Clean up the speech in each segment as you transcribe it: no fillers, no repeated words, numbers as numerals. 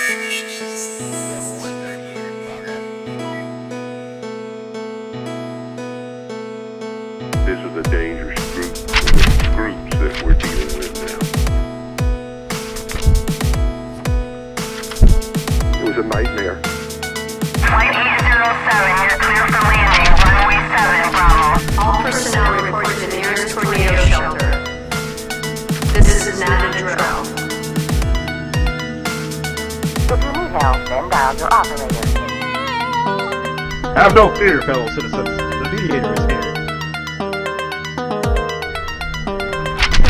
This is a dangerous groups that we're dealing with now. It was a nightmare. Flight 1807, you're clear for landing. Runway 7, Bravo. All personnel report to the nearest tornado shelter. This is not a drill. If you need help, then dial your operator. Have no fear, fellow citizens. The Mediator is here.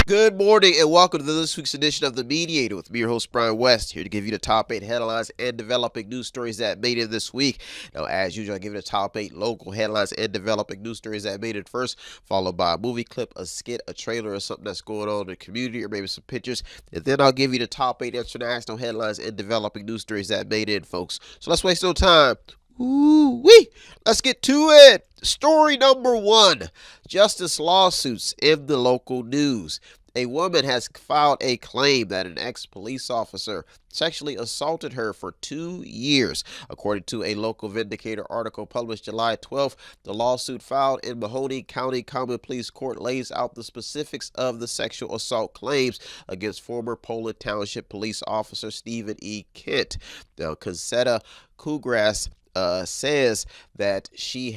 Good morning and welcome to this week's edition of The Mediator with me, your host, Brian West, here to give you the top 8 headlines and developing news stories that made it this week. Now, as usual, I give you the top 8 local headlines and developing news stories that made it first, followed by a movie clip, a skit, a trailer, or something that's going on in the community, or maybe some pictures. And then I'll give you the top 8 international headlines and developing news stories that made it, folks. So let's waste no time. Ooh-wee. Let's get to it. Story number 1, justice lawsuits in the local news. A woman has filed a claim that an ex-police officer sexually assaulted her for 2 years. According to a local Vindicator article published July 12th, the lawsuit filed in Mahoning County Common Pleas Court lays out the specifics of the sexual assault claims against former Poland Township Police Officer Stephen E. Kent. Now, Concetta Kugras says that she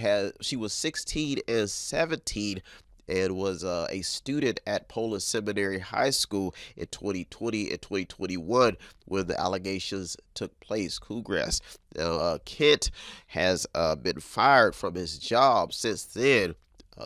was 16 and 17 and was a student at Poland Seminary High School in 2020 and 2021 when the allegations took place. Kugras. Now, Kent has been fired from his job since then.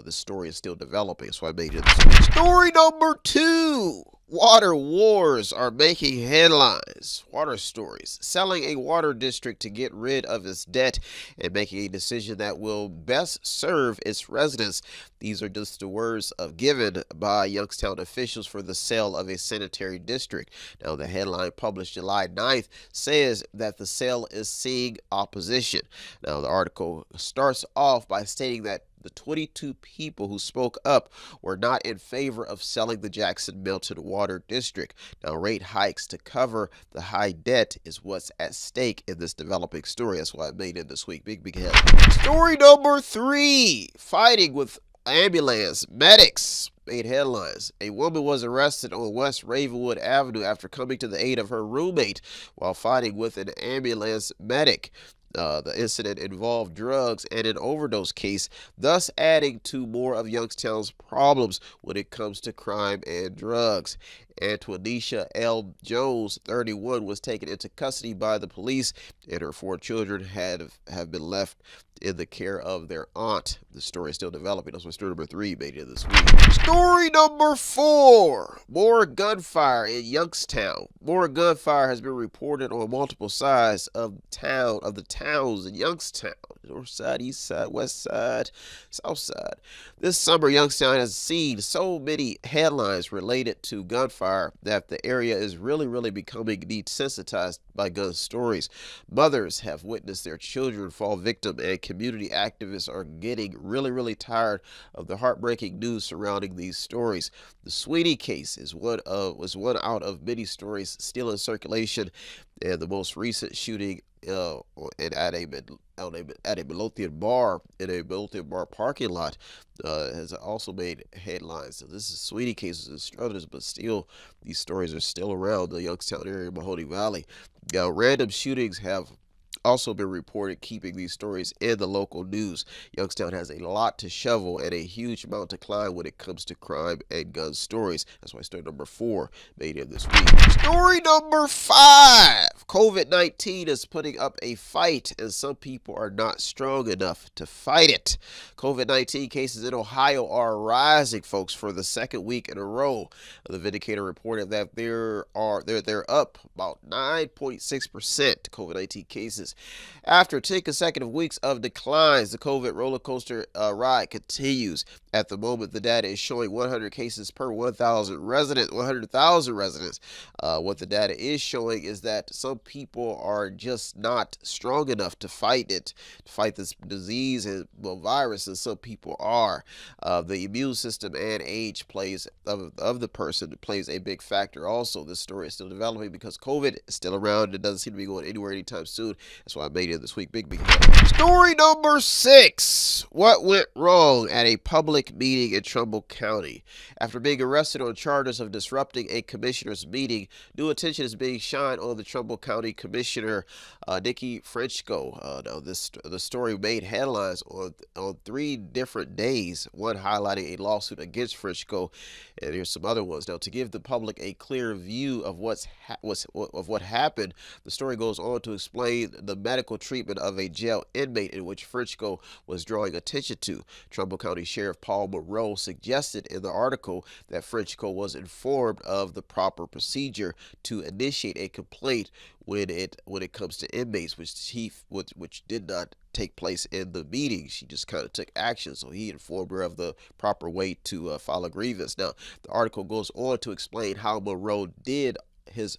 The story is still developing, so I made it this week. Story number 2. Water wars are making headlines. Water stories. Selling a water district to get rid of its debt and making a decision that will best serve its residents. These are just the words given by Youngstown officials for the sale of a sanitary district. Now, the headline published July 9th says that the sale is seeing opposition. Now, the article starts off by stating that the 22 people who spoke up were not in favor of selling the Jackson-Milton Water District. Now, rate hikes to cover the high debt is what's at stake in this developing story. That's why I made it this week. Big head. Story number 3. Fighting with ambulance medics made headlines. A woman was arrested on West Ravenwood Avenue after coming to the aid of her roommate while fighting with an ambulance medic. The incident involved drugs and an overdose case, thus adding to more of Youngstown's problems when it comes to crime and drugs. Antoinisha L. Jones, 31, was taken into custody by the police, and her 4 children have been left in the care of their aunt. The story is still developing. That's what story number 3 made it this week. Story number 4. More gunfire in Youngstown. More gunfire has been reported on multiple sides of the towns in Youngstown. North side, east side, west side, south side. This summer, Youngstown has seen so many headlines related to gunfire that the area is really becoming desensitized by gun stories. Mothers have witnessed their children fall victim, and community activists are getting really tired of the heartbreaking news surrounding these stories. The Sweeney case was one out of many stories still in circulation, and the most recent shooting at a Midlothian bar in a Midlothian bar parking lot has also made headlines. So this is Sweeney cases and struthers, but still these stories are still around the Youngstown area, Mahoning Valley. Now, random shootings have also been reported, keeping these stories in the local news. Youngstown has a lot to shovel and a huge amount to climb when it comes to crime and gun stories. That's why story number 4 made it this week. Story number 5. COVID-19 is putting up a fight, and some people are not strong enough to fight it. COVID-19 cases in Ohio are rising, folks, for the second week in a row. The Vindicator reported that they're up about 9.6% COVID-19 cases. After 10 consecutive weeks of declines, the COVID roller coaster ride continues. At the moment, the data is showing 100 cases per 1,000 residents, 100,000 residents. What the data is showing is that some people are just not strong enough to fight it, to fight this disease and virus, and some people are. The immune system and age of the person plays a big factor. Also, this story is still developing because COVID is still around. It doesn't seem to be going anywhere anytime soon. That's why I made it this week. Big. Story number 6. What went wrong at a public meeting in Trumbull County? After being arrested on charges of disrupting a commissioner's meeting, new attention is being shined on the Trumbull County Commissioner, Nikki Frenchco. Now, the story made headlines on 3 different days. One highlighting a lawsuit against Frenchco, and here's some other ones. Now, to give the public a clear view of what happened, the story goes on to explain the medical treatment of a jail inmate in which Frenchco was drawing attention to. Trumbull County Sheriff Paul Moreau suggested in the article that Frenchco was informed of the proper procedure to initiate a complaint when it comes to inmates, which did not take place in the meeting. She just kind of took action, so he informed her of the proper way to file a grievance. Now, the article goes on to explain how Moreau did his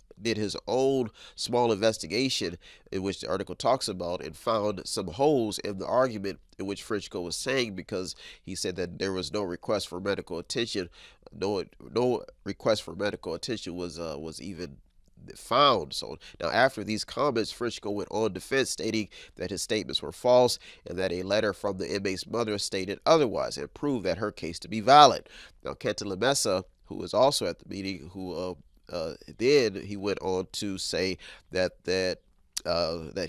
own small investigation, in which the article talks about, and found some holes in the argument in which Frenchco was saying, because he said that there was no request for medical attention. No request for medical attention was even found. So now, after these comments, Frenchco went on defense, stating that his statements were false and that a letter from the inmate's mother stated otherwise, and proved that her case to be valid. Now, Kenton Lamesa, who was also at the meeting, then he went on to say that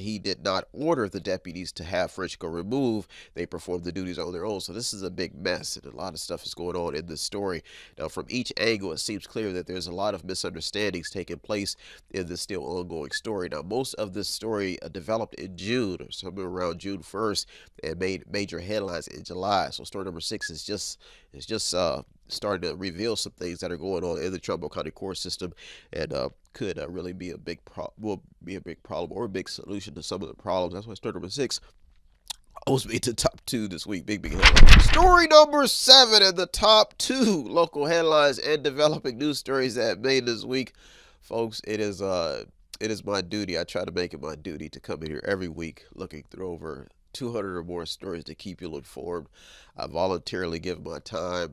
he did not order the deputies to have Frenchco removed. They performed the duties on their own. So this is a big mess, and a lot of stuff is going on in this story. Now, from each angle, it seems clear that there's a lot of misunderstandings taking place in this still ongoing story. Now, most of this story developed in June, or somewhere around June 1st, and made major headlines in July. So story number 6 is just starting to reveal some things that are going on in the Trumbull County court system, and could really be a big problem or a big solution to some of the problems. That's why story number 6 almost made the top 2 this week. Big headlines. Story number 7 in the top 2 local headlines and developing news stories that made this week, folks. It is my duty. I try to make it my duty to come in here every week, looking through over 200 or more stories to keep you informed. I voluntarily give my time.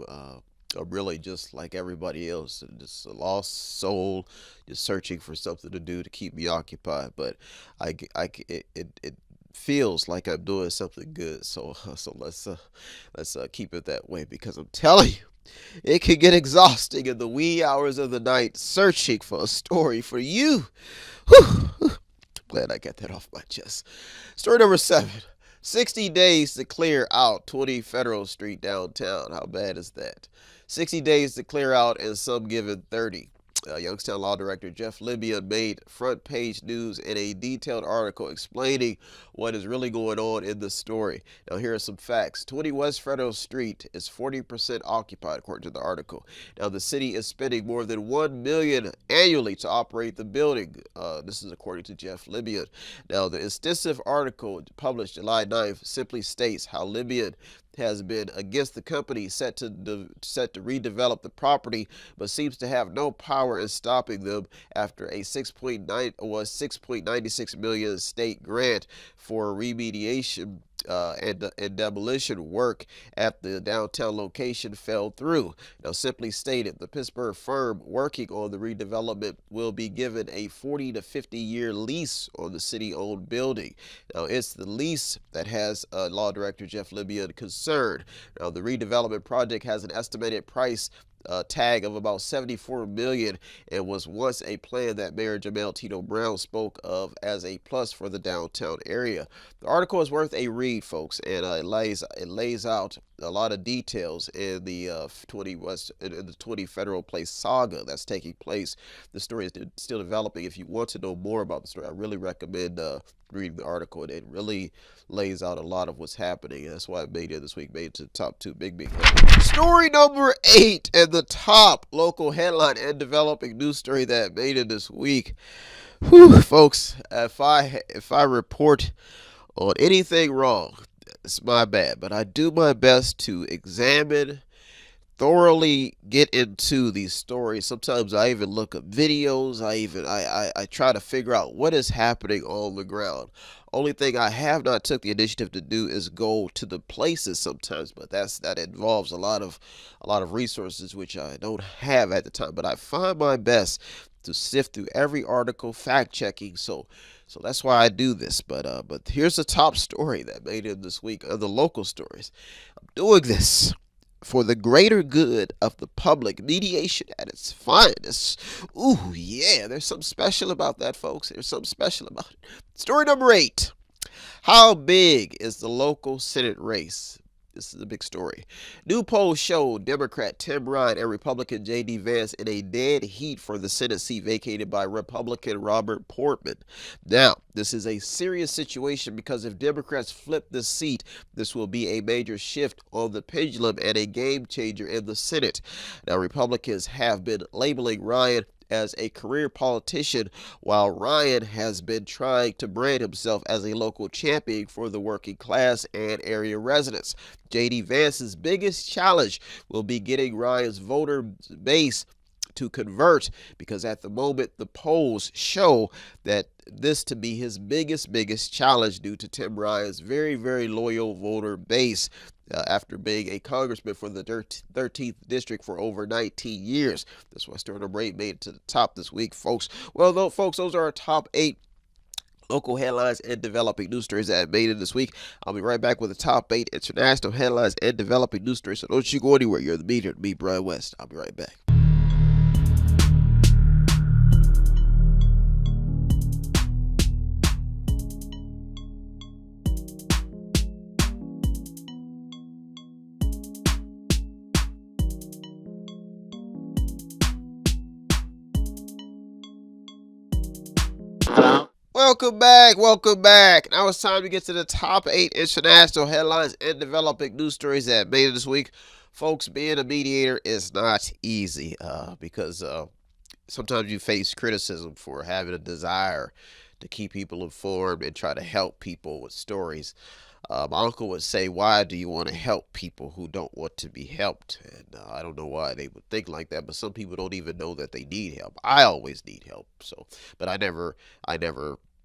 I'm really just like everybody else, just a lost soul, just searching for something to do to keep me occupied. But it feels like I'm doing something good. So let's keep it that way, because I'm telling you, it can get exhausting in the wee hours of the night searching for a story for you. Whew. Glad I got that off my chest. Story number 7. 60 days to clear out 20 Federal Street downtown. How bad is that? 60 days to clear out, and some given 30. Youngstown Law Director Jeff Libya made front page news in a detailed article explaining what is really going on in the story. Now, here are some facts. 20 West Federal Street is 40% occupied, according to the article. Now, the city is spending more than $1 million annually to operate the building. This is according to Jeff Libya. Now, the extensive article published July 9th simply states how Libya has been against the company set to redevelop the property, but seems to have no power in stopping them after a $6.96 million state grant for remediation and demolition work at the downtown location fell through. Now, simply stated, the Pittsburgh firm working on the redevelopment will be given a 40 to 50 year lease on the city-owned building. Now, it's the lease that has Law Director Jeff Libya concerned. Now, the redevelopment project has an estimated price tag of about $74 million, and was once a plan that Mayor Jamel Tito Brown spoke of as a plus for the downtown area. The article is worth a read, folks, and it lays out a lot of details in the 20 Federal Place saga that's taking place. The story is still developing. If you want to know more about the story, I really recommend reading the article. It really lays out a lot of what's happening, and that's why I made it this week. Made it to the top 2 big headlines. Story number 8 and the top local headline and developing news story that made it this week. Whew, folks, if I report on anything wrong, It's my bad, but I do my best to examine, thoroughly get into these stories. Sometimes I even look up videos. I try to figure out what is happening on the ground. Only thing I have not took the initiative to do is go to the places sometimes, but that involves a lot of resources which I don't have at the time. But I find my best to sift through every article, fact checking. So that's why I do this. But here's the top story that made it this week of the local stories. I'm doing this for the greater good of the public. Mediation at its finest. Ooh, yeah, there's something special about that, folks. There's something special about it. Story number 8. How big is the local Senate race? This is a big story. New polls show Democrat Tim Ryan and Republican J.D. Vance in a dead heat for the Senate seat vacated by Republican Robert Portman. Now, this is a serious situation because if Democrats flip this seat, this will be a major shift on the pendulum and a game changer in the Senate. Now, Republicans have been labeling Ryan as a career politician, while Ryan has been trying to brand himself as a local champion for the working class and area residents. J.D. Vance's biggest challenge will be getting Ryan's voter base to convert, because at the moment the polls show that this to be his biggest challenge due to Tim Ryan's very loyal voter base. After being a congressman for the 13th district for over 19 years. That's why story number 8 made it to the top this week, folks. Well, though, folks, those are our top 8 local headlines and developing news stories that made it this week. I'll be right back with the top 8 international headlines and developing news stories. So don't you go anywhere. You're the Mediator, me, Brian West. I'll be right back. Welcome back. Now it's time to get to the top 8 international headlines and developing news stories that made it this week. Folks, being a mediator is not easy because sometimes you face criticism for having a desire to keep people informed and try to help people with stories. My uncle would say, why do you want to help people who don't want to be helped? And I don't know why they would think like that, but some people don't even know that they need help. I always need help, but I never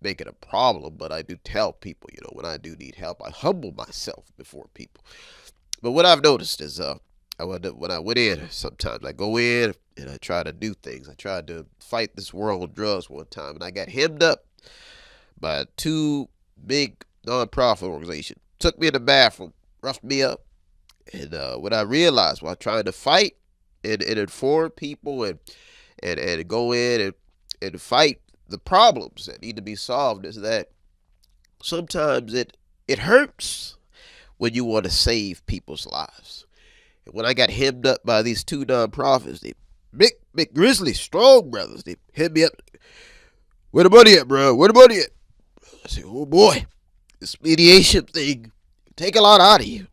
make it a problem, but I do tell people, when I do need help, I humble myself before people. But what I've noticed is when I went in, sometimes I go in and I try to do things. I tried to fight this war on drugs one time, and I got hemmed up by 2 big non-profit organizations. Took me in the bathroom, roughed me up, and what I realized while trying to fight and inform people and go in and fight the problems that need to be solved is that sometimes it hurts when you want to save people's lives. And when I got hemmed up by these 2 nonprofits, they big grizzly, strong brothers, they hit me up. Where the money at, bro? Where the money at? I said, oh boy, this mediation thing take a lot out of you.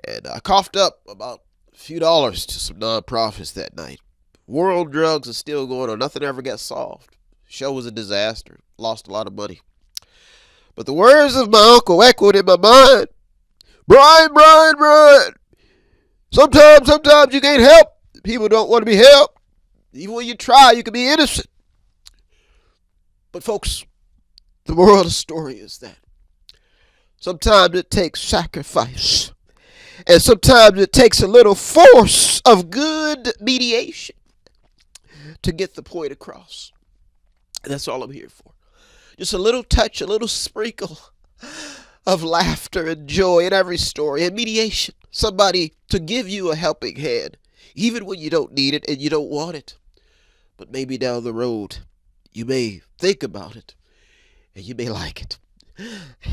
And I coughed up about a few dollars to some nonprofits that night. War on drugs is still going on. Nothing ever got solved. Show was a disaster. Lost a lot of money. But the words of my uncle echoed in my mind. Brian. Sometimes you can't help. People don't want to be helped. Even when you try, you can be innocent. But folks, the moral of the story is that sometimes it takes sacrifice. And sometimes it takes a little force of good mediation to get the point across. And that's all I'm here for. Just a little touch, a little sprinkle of laughter and joy in every story and mediation. Somebody to give you a helping hand, even when you don't need it and you don't want it. But maybe down the road, you may think about it and you may like it.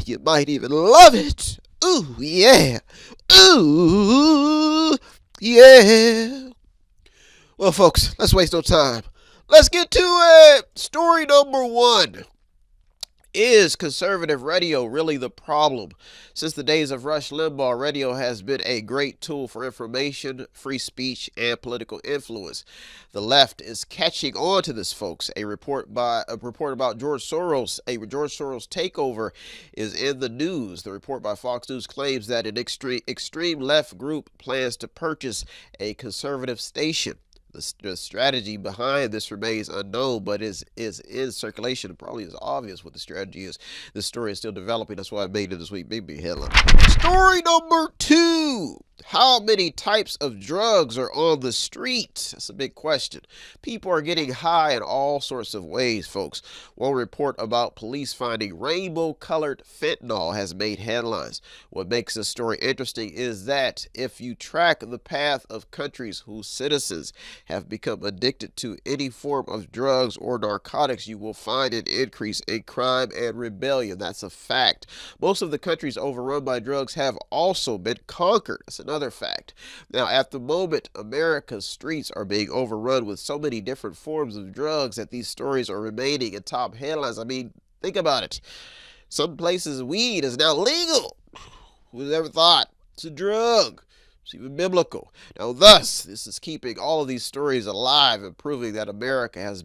You might even love it. Ooh, yeah. Ooh, yeah. Well, folks, let's waste no time. Let's get to it. Story number 1. Is conservative radio really the problem? Since the days of Rush Limbaugh, radio has been a great tool for information, free speech, and political influence. The left is catching on to this, folks. A report about George Soros takeover is in the news. The report by Fox News claims that an extreme left group plans to purchase a conservative station. The strategy behind this remains unknown, but is in circulation. It probably is obvious what the strategy is. This story is still developing. That's why I made it this week. Big headline. Story number 2. How many types of drugs are on the street? That's a big question. People are getting high in all sorts of ways, folks. One report about police finding rainbow-colored fentanyl has made headlines. What makes this story interesting is that if you track the path of countries whose citizens have become addicted to any form of drugs or narcotics, you will find an increase in crime and rebellion. That's a fact. Most of the countries overrun by drugs have also been conquered. That's another fact. Now, at the moment, America's streets are being overrun with so many different forms of drugs that these stories are remaining in top headlines. I mean, think about it. Some places weed is now legal. Who's ever thought? It's a drug. It's even biblical. Now, thus, this is keeping all of these stories alive and proving that America has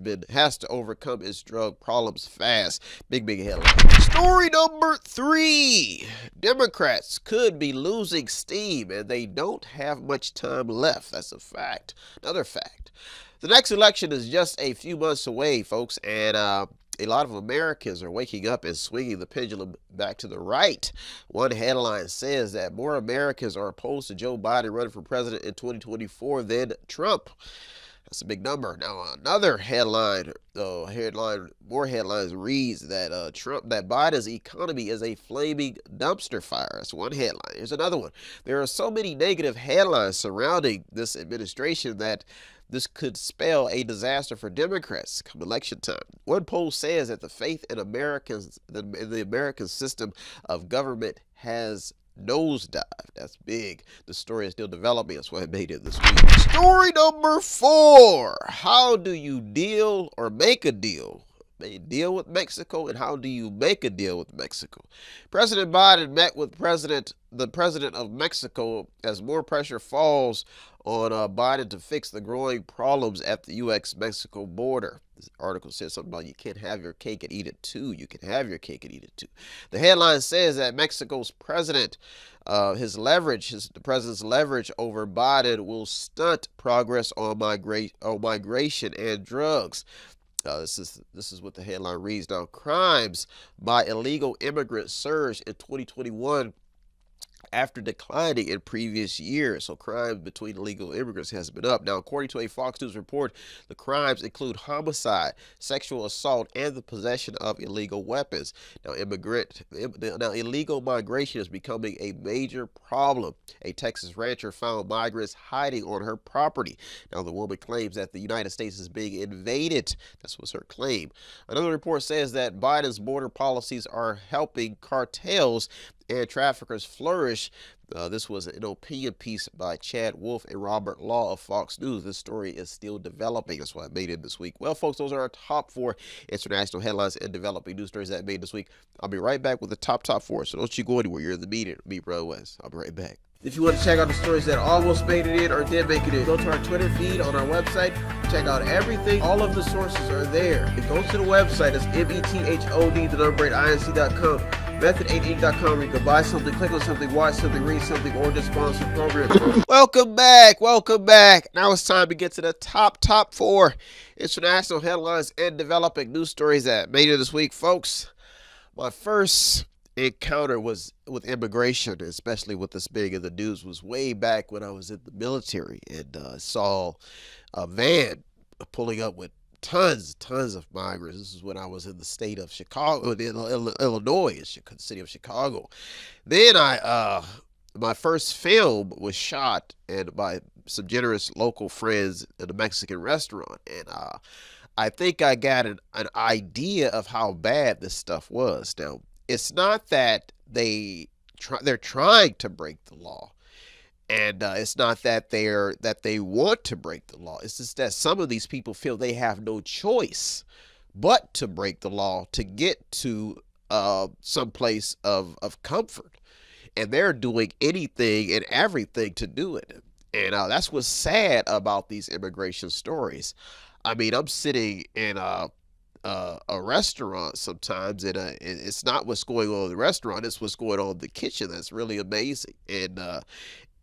to overcome its drug problems fast. Big headline. Story number 3. Democrats could be losing steam and they don't have much time left. That's a fact. Another fact. The next election is just a few months away, folks, and a lot of Americans are waking up and swinging the pendulum back to the right. One headline says that more Americans are opposed to Joe Biden running for president in 2024 than Trump. That's a big number. Now, another headline, more headlines reads that that Biden's economy is a flaming dumpster fire. That's one headline. Here's another one. There are so many negative headlines surrounding this administration that this could spell a disaster for Democrats come election time. One poll says that the faith in the American system of government has nosedived. That's big. The story is still developing. That's why I made it this week. Story number 4. How do you deal or make a deal? Deal with Mexico, and how do you make a deal with Mexico? President Biden met with the president of Mexico as more pressure falls on Biden to fix the growing problems at the U.S.-Mexico border. This article says something about you can't have your cake and eat it too. You can have your cake and eat it too. The headline says that Mexico's president, the president's leverage over Biden will stunt progress on migration and drugs. This is what the headline reads. Now, crimes by illegal immigrants surged in 2021 after declining in previous years. So crime between illegal immigrants has been up. Now, according to a Fox News report, the crimes include homicide, sexual assault, and the possession of illegal weapons. Now, illegal migration is becoming a major problem. A Texas rancher found migrants hiding on her property. Now, the woman claims that the United States is being invaded. That was her claim. Another report says that Biden's border policies are helping cartels and traffickers flourish. This was an opinion piece by Chad Wolf and Robert Law of Fox News. This story is still developing. That's why I made it this week. Well, folks, those are our top 4 international headlines and developing news stories that I made this week. I'll be right back with the top 4. So don't you go anywhere. You're in the meeting. Me, Brother West. I'll be right back. If you want to check out the stories that almost made it in or did make it in, go to our Twitter feed on our website. Check out everything. All of the sources are there. And go to the website. It's method8inc.com. Method8inc.com, where you can buy something, click on something, watch something, read something, or just sponsor programs. Welcome back. Now it's time to get to the top 4 international headlines and developing news stories that made it this week, folks. My first encounter was with immigration, especially with this being in the news, was way back when I was in the military and saw a van pulling up with tons of migrants. This is when I was in the state of Chicago, Illinois, the city of Chicago. Then my first film was shot and by some generous local friends in a Mexican restaurant, and I think I got an idea of how bad this stuff was. Now, it's not that they're trying to break the law. And it's not that they want to break the law. It's just that some of these people feel they have no choice but to break the law to get to some place of comfort, and they're doing anything and everything to do it. And that's what's sad about these immigration stories. I mean, I'm sitting in a restaurant sometimes, and it's not what's going on in the restaurant; it's what's going on in the kitchen that's really amazing. And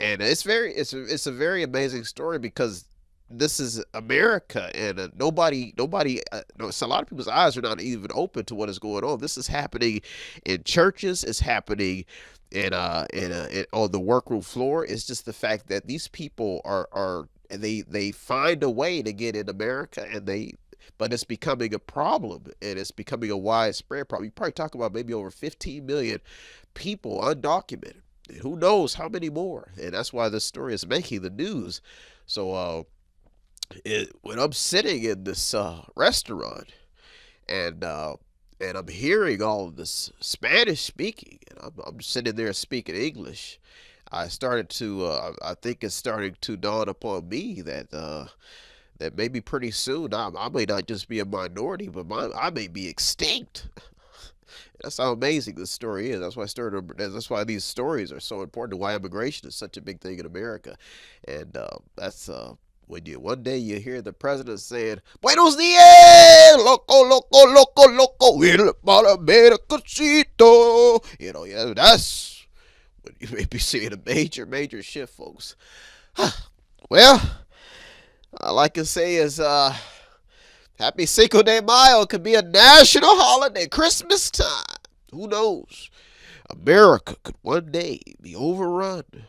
it's a very amazing story because this is America, and nobody, no, so a lot of people's eyes are not even open to what is going on. This is happening in churches. It's happening on the workroom floor. It's just the fact that these people they find a way to get in America, but it's becoming a problem, and it's becoming a widespread problem. You probably talk about maybe over 15 million people undocumented. And who knows how many more? And that's why this story is making the news. So when I'm sitting in this restaurant, and I'm hearing all of this Spanish speaking, and I'm sitting there speaking English, I think it's starting to dawn upon me that maybe pretty soon I may not just be a minority, but I may be extinct. That's how amazing this story is. That's why these stories are so important. Why immigration is such a big thing in America, and that's when one day you hear the president saying "Buenos dias, loco, loco, loco, loco, el Americacito." Yeah, that's when you may be seeing a major shift, folks. Well, all I can say is Happy Cinco de Mayo could be a national holiday, Christmas time. Who knows? America could one day be overrun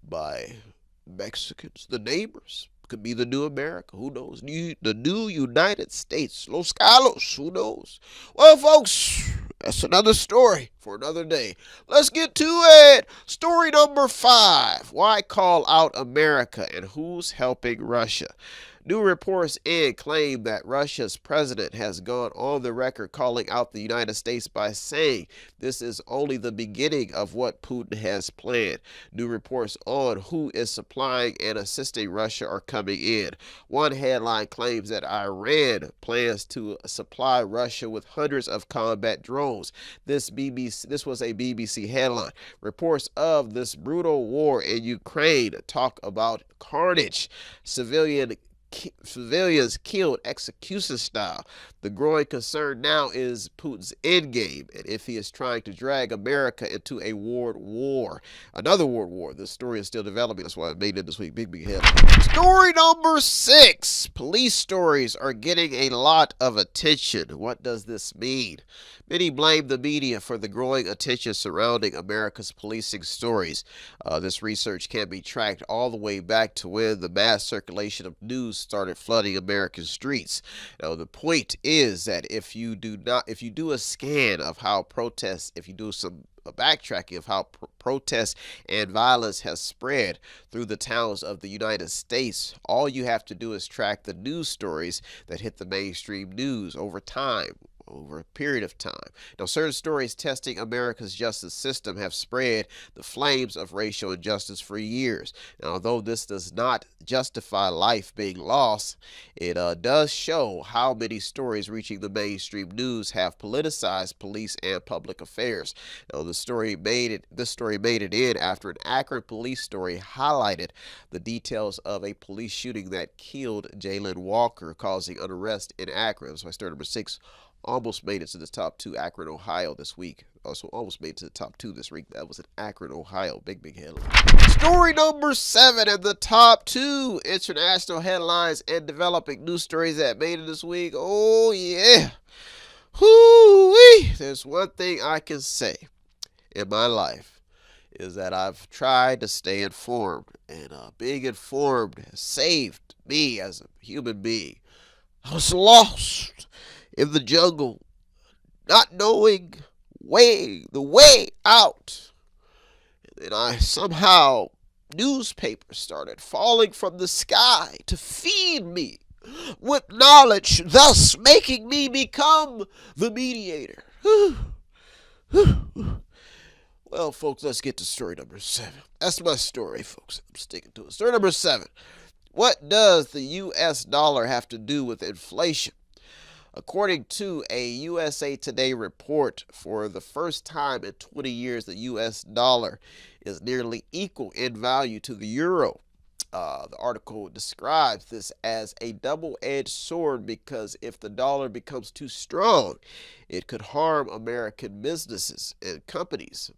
by Mexicans. The neighbors could be the new America. Who knows? The new United States. Los Galos. Who knows? Well, folks, that's another story for another day. Let's get to it. Story number 5. Why call out America and who's helping Russia? New reports claim that Russia's president has gone on the record calling out the United States by saying this is only the beginning of what Putin has planned. New reports on who is supplying and assisting Russia are coming in. One headline claims that Iran plans to supply Russia with hundreds of combat drones. This was a BBC headline. Reports of this brutal war in Ukraine talk about carnage, civilians killed execution style. The growing concern now is Putin's endgame, and if he is trying to drag America into a world war. Another world war. This story is still developing. That's why I made it this week. Big headline. Story number 6. Police stories are getting a lot of attention. What does this mean? Many blame the media for the growing attention surrounding America's policing stories. This research can be tracked all the way back to when the mass circulation of news started flooding American streets. Now, the point is that if you do a scan of how protests, if you do some backtracking of how protests and violence has spread through the towns of the United States, all you have to do is track the news stories that hit the mainstream news over time. Over a period of time. Now, certain stories testing America's justice system have spread the flames of racial injustice for years. Now, although this does not justify life being lost, it does show how many stories reaching the mainstream news have politicized police and public affairs. Now, this story made it in after an Akron police story highlighted the details of a police shooting that killed Jalen Walker, causing unrest in Akron. So I started number 6. Almost made it to the top 2, Akron, Ohio this week. Also almost made it to the top 2 this week. That was in Akron, Ohio. Big headline. Story number 7 in the top 2 international headlines and developing news stories that made it this week. Oh, yeah. Whoo-wee. There's one thing I can say in my life is that I've tried to stay informed, and being informed has saved me as a human being. I was lost in the jungle, not knowing the way out. And I somehow, newspapers started falling from the sky to feed me with knowledge, thus making me become the mediator. Well, folks, let's get to story number 7. That's my story, folks. I'm sticking to it. Story number 7. What does the U.S. dollar have to do with inflation? According to a USA Today report, for the first time in 20 years, the US dollar is nearly equal in value to the euro. The article describes this as a double-edged sword because if the dollar becomes too strong, it could harm American businesses and companies.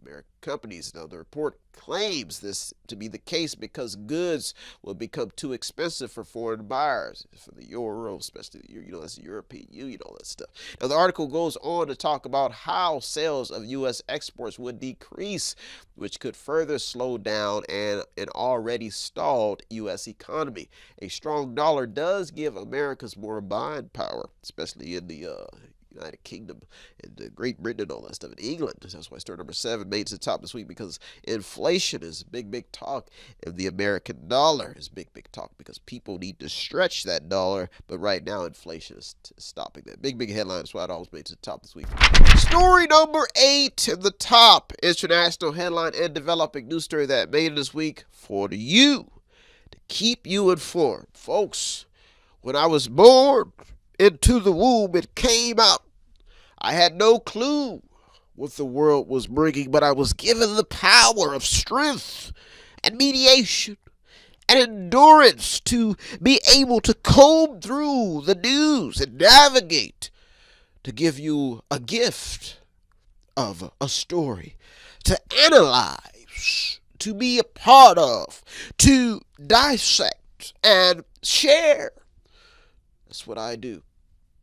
Now, the report claims this to be the case because goods will become too expensive for foreign buyers, for the euro, especially that's the European Union, all that stuff. Now, the article goes on to talk about how sales of U.S. exports would decrease, which could further slow down an already stalled U.S. economy. A strong dollar does give Americans more buying power, especially in the United Kingdom and Great Britain and all that stuff. In England, that's why story number 7 made it to the top this week, because inflation is big talk, and the American dollar is big talk because people need to stretch that dollar, but right now inflation is stopping that. Big headline. That's why it always made it to the top this week. Story number 8 in the top international headline and developing news story that made it this week for you to keep you informed. Folks, when I was born into the womb, it came out. I had no clue what the world was bringing, but I was given the power of strength and mediation and endurance to be able to comb through the news and navigate, to give you a gift of a story, to analyze, to be a part of, to dissect and share. That's what I do.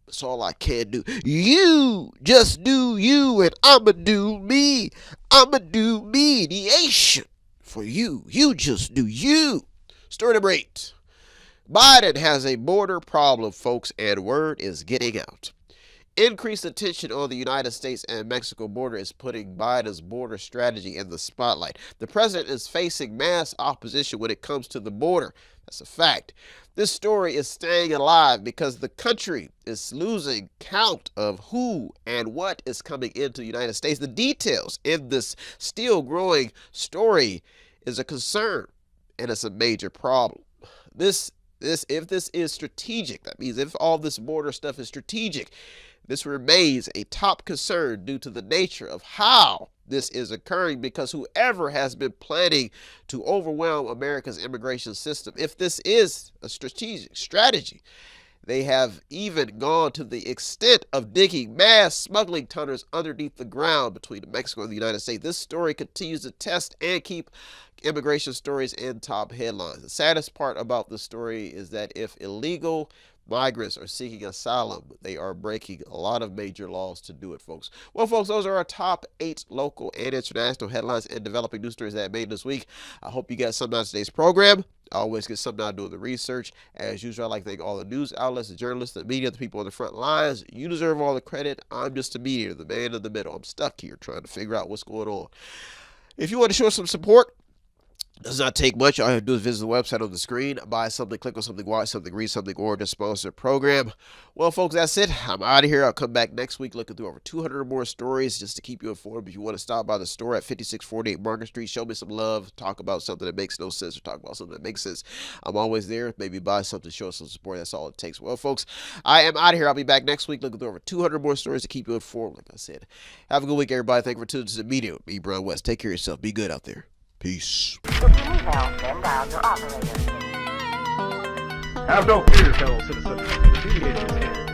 That's all I can do. You just do you, and I'ma do me. I'ma do mediation for you. You just do you. Story number 8. Biden has a border problem, folks, and word is getting out. Increased attention on the United States and Mexico border is putting Biden's border strategy in the spotlight. The president is facing mass opposition when it comes to the border. That's a fact. This story is staying alive because the country is losing count of who and what is coming into the United States. The details in this still growing story is a concern, and it's a major problem. If this is strategic, that means if all this border stuff is strategic, this remains a top concern due to the nature of how this is occurring, because whoever has been planning to overwhelm America's immigration system, if this is a strategic strategy, they have even gone to the extent of digging mass smuggling tunnels underneath the ground between Mexico and the United States. This story continues to test and keep immigration stories in top headlines. The saddest part about the story is that if illegal migrants are seeking asylum, they are breaking a lot of major laws to do it, folks. Well, folks, those are our top 8 local and international headlines and developing news stories that made this week. I hope you got something out of today's program. I always get something out of doing the research. As usual, I'd like to thank all the news outlets, the journalists, the media, the people on the front lines. You deserve all the credit. I'm just a mediator, the man in the middle. I'm stuck here trying to figure out what's going on. If you want to show some support, it does not take much. All you have to do is visit the website on the screen, buy something, click on something, watch something, read something, or just sponsor a program. Well, folks, that's it. I'm out of here. I'll come back next week looking through over 200 or more stories just to keep you informed. If you want to stop by the store at 5648 Market Street, show me some love, talk about something that makes no sense, or talk about something that makes sense, I'm always there. Maybe buy something, show us some support. That's all it takes. Well, folks, I am out of here. I'll be back next week looking through over 200 more stories to keep you informed, like I said. Have a good week, everybody. Thank you for tuning to the media with me, Brian West. Take care of yourself. Be good out there. Peace. If you need help, then dial your operator. Have no fear, fellow citizens. The Mediator is here.